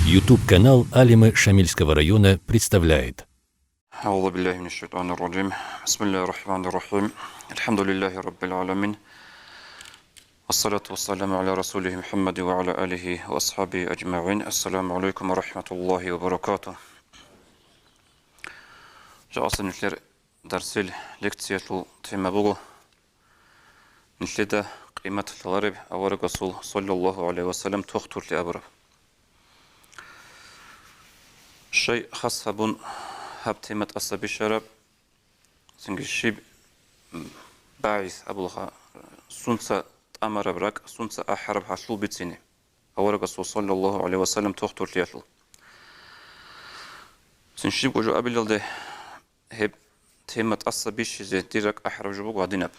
YouTube-канал Алимы Шамильского района представляет. أعوذ بالله من الشيطان الرجيم بسم الله الرحمن الرحيم الحمد لله رب العالمين والصلاة والسلام على رسوله محمد وعلى آله وأصحابه أجمعين السلام عليكم ورحمة الله وبركاته Жақсы нелер дәрсел лекциятыл тема бұғы неледі қиматтылары ауары Расул саллаллаху алейхи вассалам тоқтурлы абыры Шай хасабун hab temat asabi şarab singi şib ba'is abulha sunsa amara brak sunsa ahrab haslu bitsini awara Rasul sallallahu aleyhi ve sellem tohtur liyatlı sin şib goju abilde hep temat asabi şize direk ahrab jubu gadinab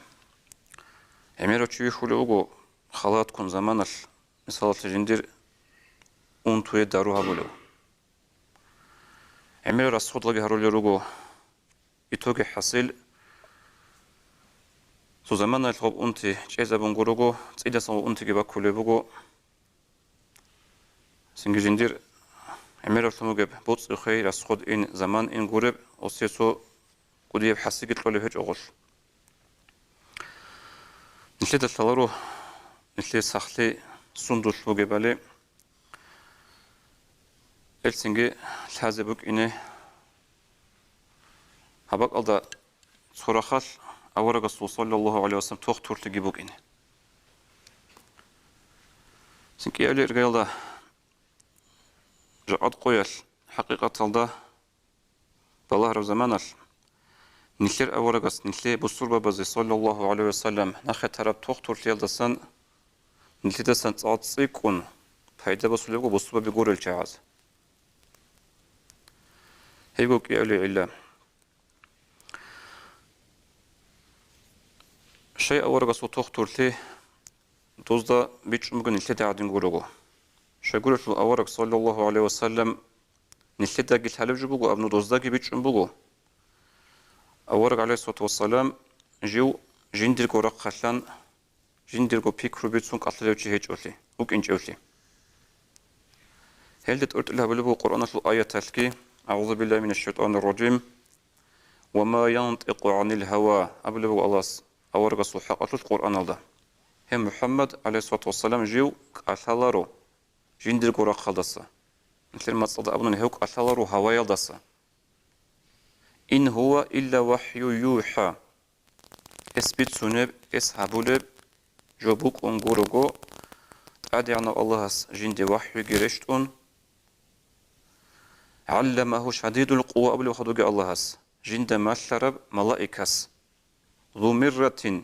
emir açıyı hulugu halat kun zamanal misal tejindir untuye daru habulu Emir Rasudlagi harulyorugo итоги хасил сузамана алхоб унти чезабунгуруго цидасан унтиги бакулебуго сингижиндир Emir Rasulullah'e bots xeyr asxod in zaman in gurib osyeso qudiyeb hasigit lole hech oğul Nişle dalalaru nişle saxli sundul bugebali Elsingi lazebuk ine habak alda soraxal awara Rasul sallallahu aleyhi ve sellem toxturligi buk ine Sinki evli irgayalda jaad qoyal haqiqat alda balahra zamanal nişler awara gas nişle busur babazı sallallahu aleyhi ve sellem naxe taraf toxturli aldasan nişle san tsatsikun payda basulego busur babi gorel çağaz Heygo ki evli illa. Şey avaraga su toxturli dozda biçumgun iltede adin gurugu. Şey guruşlu avarak sallallahu aleyhi ve sellem niltede gil halevcu bugu abnu dozda ki biçum bugu. Avarak aleyhissalatu vesselam jiv jindir gorak xallan jindir go pikru bitsun qatlevci hiç oli. Uk inç oli. Heldet örtüle böyle bu Kur'an'lı ayet ki أعوذ بالله من الشيطان الرجيم وما ينطق عن الهوى أبلغ الله أورغ صحة القرآن الله هم محمد عليه الصلاة والسلام جيو أثالارو جندر قرا خلصة مثل ما تصدق أبنون هيوك أثالارو هوا يلدسة إن هو إلا وحي يوحى إثبت سنب إسحابولب جبوك أنغورغو أدعنا الله جند وحي جرشتون علمه شديد القوى قبل وخدوج الله هس جند مشرب ملائكس ذو مرة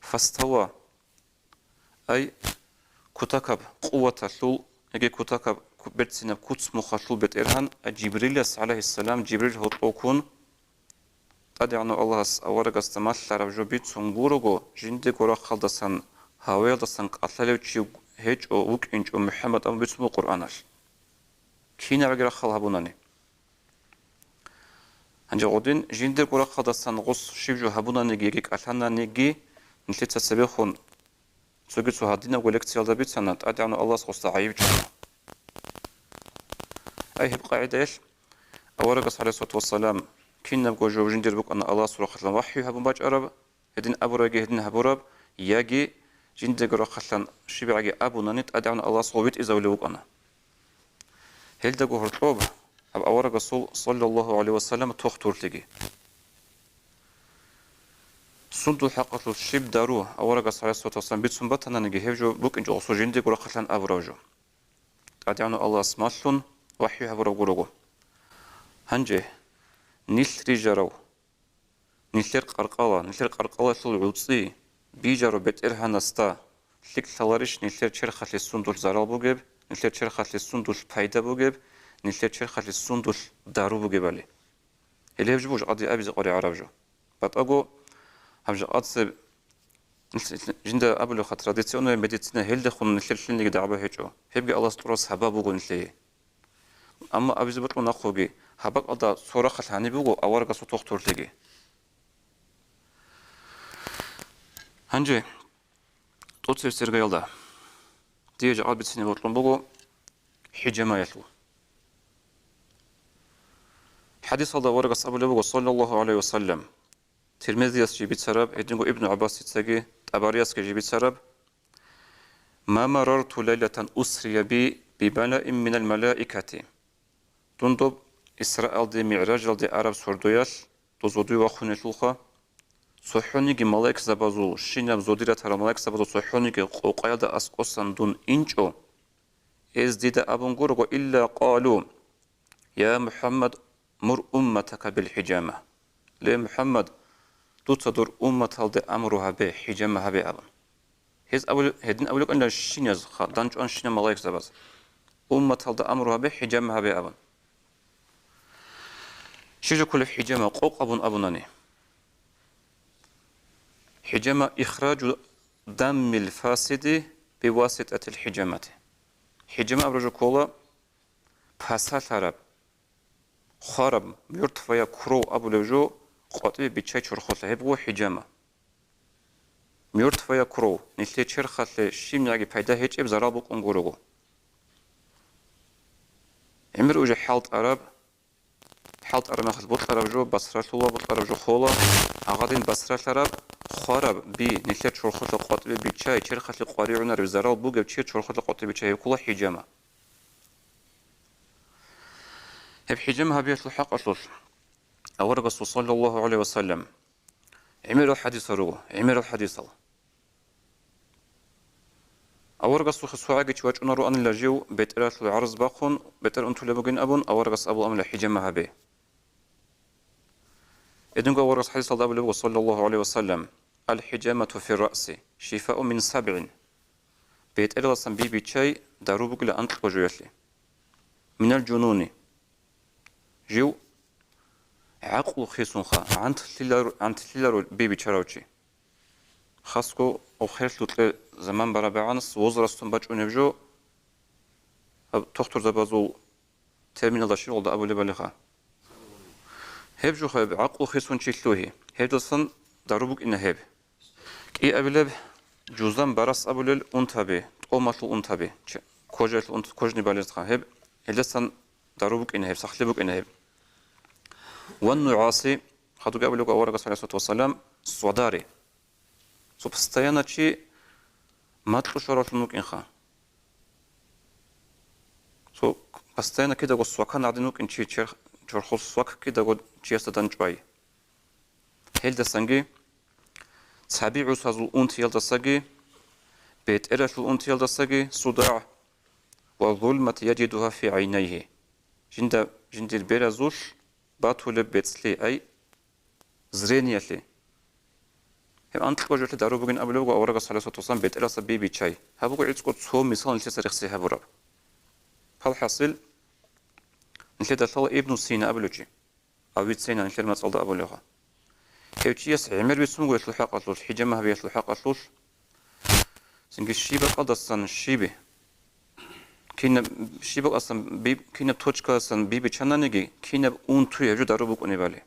فاستوى أي كتكب قوة اللول يجي كتكب بتسنا كتس مخشول بترهن جبريل عليه السلام جبريل هو تكون أدعنا الله هس أورج استمشرب جبيت سنجورجو جند قرا خلدسن هوايل دسن قتلوا شيء هج أو وك إنج أو محمد أم بسمو قرآنش Kine ve gerakal habunani. Ancak odin jindir gerakal da san gos şivju habunani giyik atanani gi nitsa sebehun sögüt suhadina koleksiyalda bit sanat adanu Allah qosta ayıp çıkma. Ay hep qaideş awara sallallahu vesselam kinna gojo jindir buk ana Allah surakatlan vahyi habun baç arab edin aburagi edin haburab yagi jindir gerakal şibagi abunanit adanu Allah sobit izawli buk ana. Helde gohortlob ab awara Rasul sallallahu aleyhi ve sellem toxturligi. Sundu haqqatul shib daru awara sallallahu aleyhi ve sellem bitsun batanani hevjo buk injo osojinde gora qatlan abrojo. Adanu Allah smallun wahyu habro gurugo. Hanje nilri jaraw nilr qarqala sul utsi bijaro beterhanasta lik salarish nilr cherxali sundul zaral bugeb Nilter cherxatli sundul payda bugeb, nilter cherxatli sundul daru bugebali. Elevj buj adi abiz qori arabjo. Bat ago hamja adse jinda abulu khat tradisyonu meditsina helde khun nilter shinligi da'ba hecho. Hebge Allah turas haba bugu nilli. Amma abiz batlu naqogi habak ada sora khat hani bugu awarga su toxturligi. Hanje tot sergayalda Diyece albetsini botlun bugu حجما يتلو حديث الله ورقة أبو لبو صلى الله عليه وسلم ترمذي يسجي بتسرب إدنغو ابن عباس تسجي أبارياس كجي بتسرب ما مررت ليلة أسري بي بملأ من الملائكة تندب إسراء دي معراج دي عرب سردويال دوزودوي وخونيتلوخا صحونيكي ملائك زبازو شينام زوديرة ترى ملائك زبازو صحونيكي قوقايدا أسقوسان دون إنجو إز ديدا أبنغورغو إلا قالوا يا محمد مر أمتك بالحجامة لي محمد دوتصدر أمة هالدي أمرها بحجامة بي أبن هدين أولوك أن الشينيز دانج أن شيني ملايك زباز أمة هالدي أمرها بحجامة بي أبن شيجو كل حجامة قوق أبناني حجامة إخراج دم الفاسد بواسطة الحجامات حجامة أبرجو كولا باسال عرب خارب ميرتفايا كرو أبو لوجو قاطبي بيتشاي شرخوت هبو حجامة ميرتفايا كرو نتلي شرخت شيم ناقي بايدا هيج إب زرابوك أنغورغو عمر وجه حالت عرب ماخذ بوت عرب جو بصرات الله بوت عرب جو خولا أغادين بصرات عرب خارب بي نتلي شرخوت قاطبي بيتشاي شرخت قاريعنا رو زراب بوغ بيتشاي شرخوت قاطبي بيتشاي كلها حجامة هب حجامة بيت الحق أصل أورق صلى الله عليه وسلم عمر الحديث رو عمر الحديث الله أورق الصخ سواعي تواج أنرو أن لجيو بيترات العرض باخون بيتر أنتو لبقين أبون أورق أبو أمل حجامة به إذن أورق حديث الله صلى الله عليه وسلم الحجامة في الرأس شفاء من 7 بيتر لسن بيبي تشاي داروبك لأنت وجويتلي من الجنون جيو عقل خيسون خا عن تلارو بيبي تشاروتشي خاصكو أو خيرتلو زمان برابعنس وزرستون باج أنبجو تختار زبازو ترمينال داشير ولد أبو لبالخا هبجو خيب عقل خيسون تشيلوهي هبدلسن داروبك إن هب كي أبلب جوزان براس أبو لل أنتبه تقوماتلو أنتبه كوجل أنت كوجني بالزخا هب هبدلسن داروبك إن هب سخلبك إن هب والنعاسي خدو قبل لك أورق صلى الله عليه وسلم صداري سبستيانا شيء ما تقشرت لنوك إنخا بستيانا كده قص وكان عدنوك إن شيء شرخص وك كده قد شيء استدان جواي هل دسنجي تابع سازو أنت يلدسجي بيت إرشل أنت يلدسجي صداع وظلمة يجدها في عينيه جند البرزوش باتول بيتسلي أي زرينيتلي هم أنت كوجت دارو بقين أبلوغ أورق صلى الله عليه وسلم بيت إلا سبيبي شاي هبوغ عيدكو تصو مثال نتلي سرخسي هبورب فالحاصل نتلي دلتال ابن سينا أبلوجي أويد سينا نتلي المسألة أبلوغا هيوشي يس عمر بيسمو يتلحق أطلوش حجامة هبي يتلحق أطلوش سنجي الشيبة قدسان الشيبة كينا شيبة أصلا بيب كينا بتوجكا أصلا بيبي چنانيجي كينا أونتو يجو دارو بق أنيبالي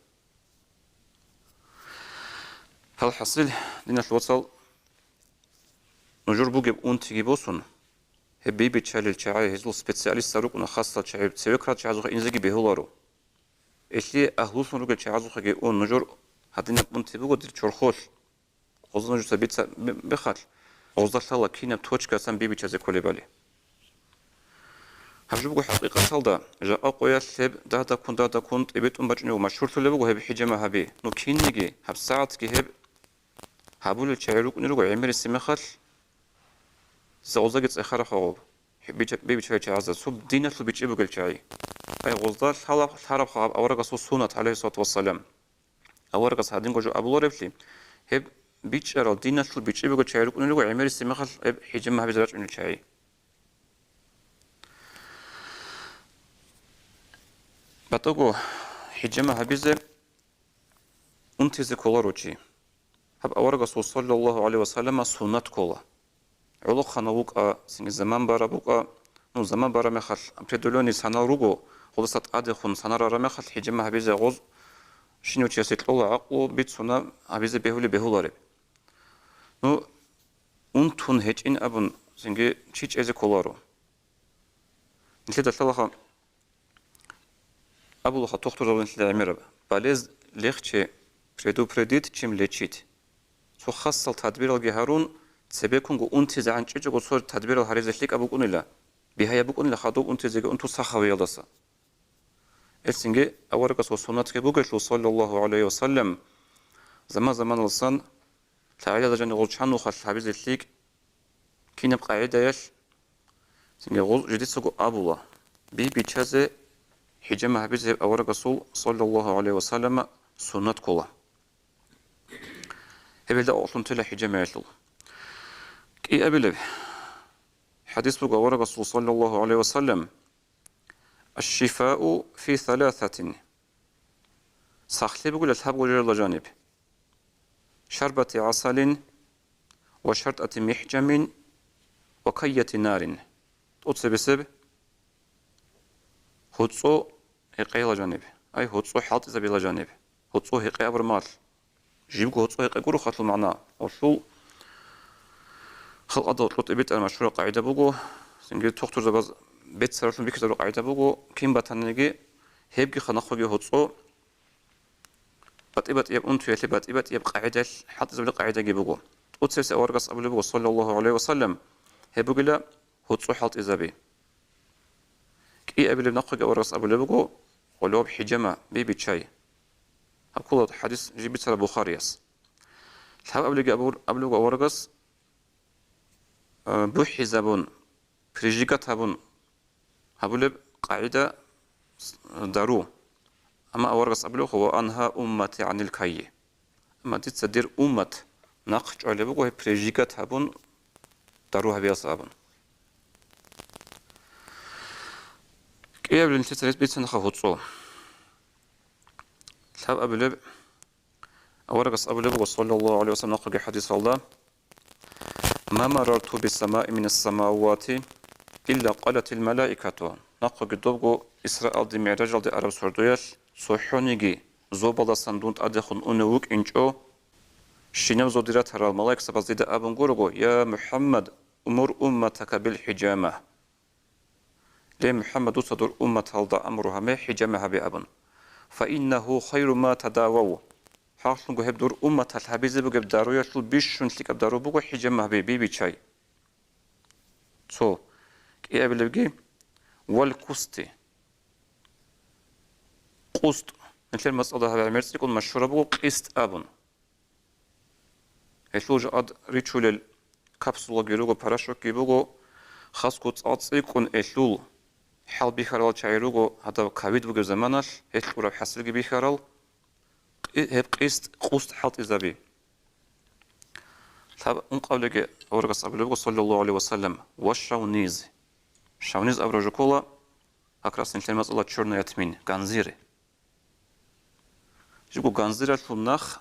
فالحاصل دينا الوصل نجور بوجب أونتي بوسون هبيبي تشالل تشاعي هزول سبيسياليست ساروكنا خاصة تشاعي تسويكرا تشاعزوخ إنزجي بهولارو إشلي أهلوسون روجل تشاعزوخ جي أون نجور هادينا أونتي بوجو دير شرخوش غزنا نجور سبيت بخال غزدار الله كينا بتوجكا أصلا بيبي تشازي كولي بالي هرجو حقيقة صلدا جاء قويا سب دادا كنت إبيت باجني ومشهور تلبو هب حجامة هبي نو كينيجي هب ساعات كي هب هبول تشعيروك نروق عمر السمخل زوزجت آخر خواب بيبي تشاي تشعز سب دينة البيتش إبوغل تشاي أي غزدار حرب خواب أورق سنة عليه الصلاة والسلام أورق هادين جو أبو رفلي هب بيتش أرى دينة البيتش إبوغل تشعيروك نروق عمر السمخل هب حجامة هبي زراج من تشاي باتوغو حجامة هبيزة أنتزي كولا روشي هب أورغا صلى الله عليه وسلم سنة كولا علو خانووك سنجي زمان بارا بوكا نو زمان بارا مخل أمتدلوني سانا روغو خلصت أدخون سانا رارا مخل حجامة هبيزة غوز شنو تشاسيت لولا عقلو بيت سنة هبيزة بهولي رب نو أنتون هج إن أبن سنجي تشيج إزي كولا رو نتلدا شلخا أبو لخا تختار زبون نتلدا عميرة باليز ليخشي بريدو بريديت تشيم ليتشيت سو خاصة تدبير الجهارون تسبيكون أنت زعان تيجي صور تدبير الهريزة ليك أبو كونيلا بهاي أبو كونيلا خدو أنت زعان أنتو صخوي يلدسا السنجي أورك سنة كبوكش صلى الله عليه وسلم زمان الصن تعالى جاني غلطان وخال حبيز ليك كي نبقى عيدايش سنجي غل جديد سوق أبولا بيتشازي حجم حبيز أورك صلى الله عليه وسلم سنة كلا هبل أصلا تلا حجم يشل كي أبلي حديث بقى أورك صلى الله عليه وسلم الشفاء في ثلاثة ساخلي بقول أصحاب وجل جانب شربة عسل وشرطة محجم وكية نار أتصبسب هتصو هقي جانب أي هتصو حاط إذا بلا جانب هتصو هقي أبر مال جيبكو هتصو هقي قرو خاطر معنا وصول خلق أضغط لط إبت المشهورة قاعدة بقو سنجد تختار زباز بيت سرطان بكتر قاعدة بقو كيم باتنجي هيبكي خناخوجي هتصو بات أنتو يلي بات قاعدة حاط إذا بلا قاعدة جيبكو أتصبس أورقص أبو لبو صلى الله عليه وسلم هيبقى لا هتصو حاط إذا بي كي أبي نقول أورس أبو لبقو ولو بحجمة بيبي شاي أقول حديث جيبت على بخاريس الحب أبو لبقو أورس بوحي زبون بريجيكات أبو لب قاعدة دارو أما أورس أبو لبقو هو أنها أمتي عن الكي أما تتصدر أمة نقش على لبقو هي بريجيكات داروها بيا صابون كي قبل نتسريت بيت نخاف هتصو الحب أبو لب أورقص أبو لب صلى الله عليه وسلم نقل حديث الله ما مررت بالسماء من السماوات إلا قالت الملائكة نقل قدوغو إسراء دي معراج دي عرب سردوياش صحونيجي زوبالا سندونت أدخن أنوك إنجو شينم زوديرات هرال ملايك سبازيد أبن قرغو يا محمد أمر أمتك بالحجامة لي محمد صدر أمة هالدا أمرها ما حجامها بأبن فإنه خير ما تداووا حاصل جو هبدور أمة الحبيز بجو بدارو يشل بيشون شلك بدارو بجو حجامها بي شاي سو كي أبلغي والكستي قست مثل المسألة هذا عمرت يكون مشهورة بجو قست أبن هشلو جاد ريتشول الكبسولة جيروغو باراشوكي بجو خاص كوت أتصيقون هشلو حال بيخارال شايروغو هذا كابيد بجو زمانش هشلو راب حسلجي بيخارال هب قست حالت إزابي طب قبلك أورغس أبلغ صلى الله عليه وسلم والشاونيز شاونيز أبرج كولا أكراس نشلم الله تشرنا يتمين غانزيري جبو غانزيرة النخ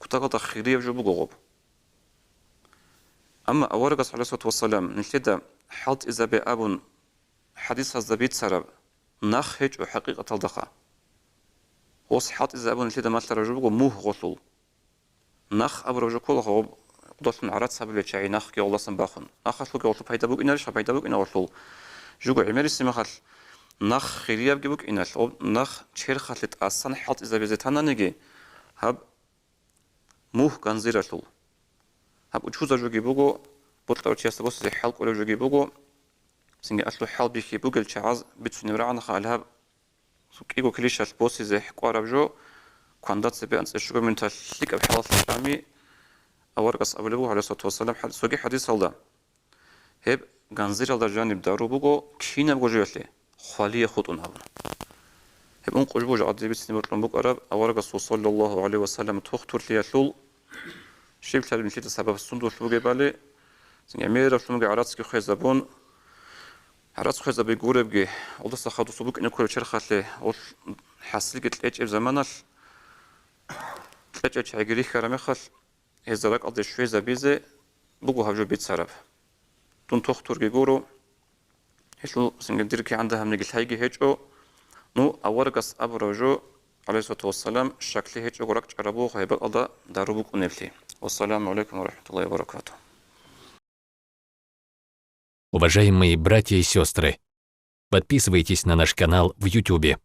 كتاقة خيرية جبو غوب أما أورغس عليه الصلاة والسلام نشلد حالت إزابي أبن حديث الزبيت سرب نخ هج وحقيقة الدخا وص حالت إزابي نشلد مثل رجبو موه غسل نخ أبرج كولا غوب قدرت من عرض سبب لشيء نخ كي الله سنباخن نخ أصله كي الله بيدا بوك إنالش بيدا بوك إنال أصله جوجو عمري سمخل نخ خيرياب جبوك إنال أو نخ شير خلت أصلا حط إذا بزتنا نجي هب موه كنزير أصله هب وشوزا جوجي بوجو بطلع شيء سبوس زي حلق ولا جوجي بوجو سنجي أصله حل بيخي بوجو الشعاز بتسني ورعنا خالها سكيجو كليش سبوس زي حقارة بجو كوندات سبيانس الشغل من تشليك بحالة الشامي أورقص أبو لبو عليه الصلاة والسلام سوقي حديث الله هب غنزير الله جانب دارو بوغو كينا بوجو يتلي خالية خطون هبنا هب أنقل بوجو عدي بسني بطلن بوك أراب أورقص صلى الله عليه وسلم تختور لي يتلول شيب تلبين شيت السبب الصندوق شلوغي بالي سنجي ميرا شلوغي عراتسكي خيزابون عراتس خيزابي قوري بجي أولا سخادو صبوك إنو كورو شرخات لي أول حاسل قلت لأيش إب زمانال لأيش عقري خرامي خل هزارك أضي شوي زبيزة بقو هجو بيت سرب تون تختور جيجورو هشلو سنجدير كي عندها من الهيجي هيجو نو أورقص أبو رجو عليه الصلاة والسلام شكلي هيجو قرقش عربو هيبقى الله داروبك ونفلي والسلام عليكم ورحمة الله وبركاته Уважаемые братья и сестры, подписывайтесь на наш канал в YouTube.